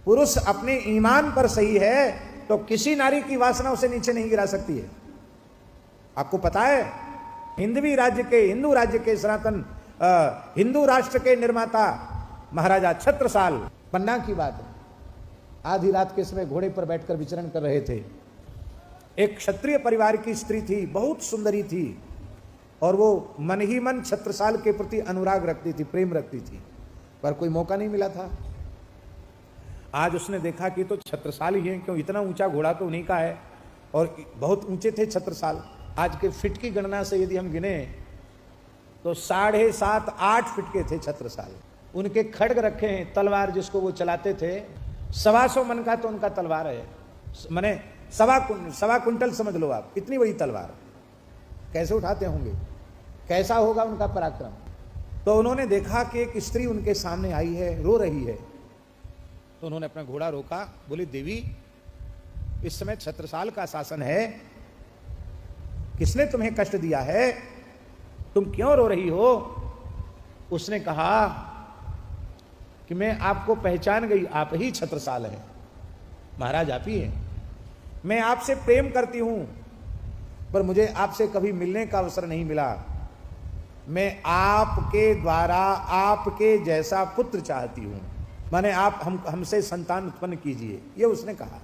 पुरुष अपने ईमान पर सही है तो किसी नारी की वासना उसे नीचे नहीं गिरा सकती है। आपको पता है, हिंदू राज्य के सनातन हिंदू राष्ट्र के निर्माता महाराजा छत्रसाल, पन्ना की बात है, आधी रात के समय घोड़े पर बैठकर विचरण कर रहे थे। एक क्षत्रिय परिवार की स्त्री थी, बहुत सुंदरी थी, और वो मन ही मन छत्रसाल के प्रति अनुराग रखती थी, प्रेम रखती थी, पर कोई मौका नहीं मिला था। आज उसने देखा कि तो छत्रसाल ही है, क्यों इतना ऊंचा घोड़ा तो उन्हीं का है, और बहुत ऊंचे थे छत्रसाल। आज के फिट की गणना से यदि हम गिने तो 7.5-8 फिट के थे छत्रसाल। उनके खड्ग रखे हैं, तलवार जिसको वो चलाते थे, 125 मन का तो उनका तलवार है, माने 1.25 कुंटल समझ लो आप, इतनी बड़ी तलवार कैसे उठाते होंगे, कैसा होगा उनका पराक्रम। तो उन्होंने देखा कि एक स्त्री उनके सामने आई है, रो रही है, तो उन्होंने अपना घोड़ा रोका, बोली देवी इस समय छत्रसाल का शासन है, किसने तुम्हें कष्ट दिया है, तुम क्यों रो रही हो। उसने कहा कि मैं आपको पहचान गई, आप ही छत्रसाल हैं, महाराज आप ही हैं, मैं आपसे प्रेम करती हूं, पर मुझे आपसे कभी मिलने का अवसर नहीं मिला, मैं आपके द्वारा आपके जैसा पुत्र चाहती हूं, माने आप हमसे संतान उत्पन्न कीजिए, ये उसने कहा।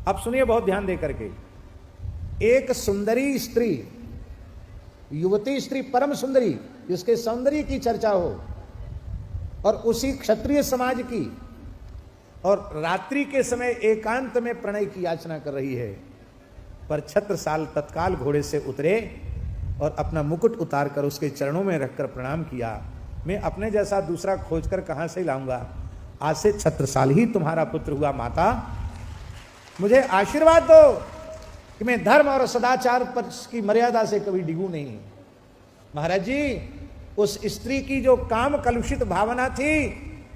अब सुनिए बहुत ध्यान दे करके, एक सुंदरी स्त्री, युवती स्त्री परम सुंदरी, जिसके सौंदर्य की चर्चा हो, और उसी क्षत्रिय समाज की, और रात्रि के समय एकांत में प्रणय की याचना कर रही है, पर छत्रसाल तत्काल घोड़े से उतरे और अपना मुकुट उतारकर उसके चरणों में रखकर प्रणाम किया। मैं अपने जैसा दूसरा खोजकर कहां से लाऊंगा, आज से छत्रसाल ही तुम्हारा पुत्र हुआ, माता मुझे आशीर्वाद दो कि मैं धर्म और सदाचार पर की मर्यादा से कभी डिगू नहीं। महाराज जी, उस स्त्री की जो काम कलुषित भावना थी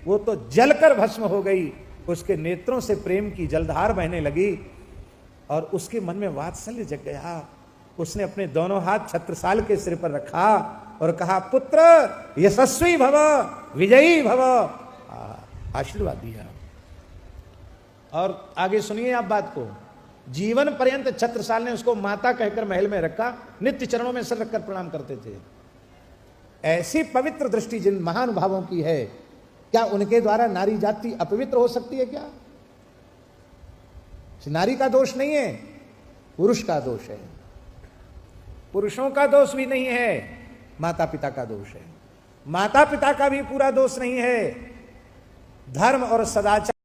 वो तो जलकर भस्म हो गई, उसके नेत्रों से प्रेम की जलधार बहने लगी और उसके मन में वात्सल्य जग गया। उसने अपने दोनों हाथ छत्रसाल के सिर पर रखा और कहा, पुत्र यशस्वी भव, विजयी भव, आशीर्वाद दिया। और आगे सुनिए आप बात को, जीवन पर्यंत छत्रसाल ने उसको माता कहकर महल में रखा, नित्य चरणों में सिर रखकर प्रणाम करते थे। ऐसी पवित्र दृष्टि जिन महानुभावों की है, क्या उनके द्वारा नारी जाति अपवित्र हो सकती है क्या? नारी का दोष नहीं है, पुरुष का दोष है, पुरुषों का दोष भी नहीं है, माता पिता का दोष है। माता पिता का भी पूरा दोष नहीं है, धर्म और सदाचार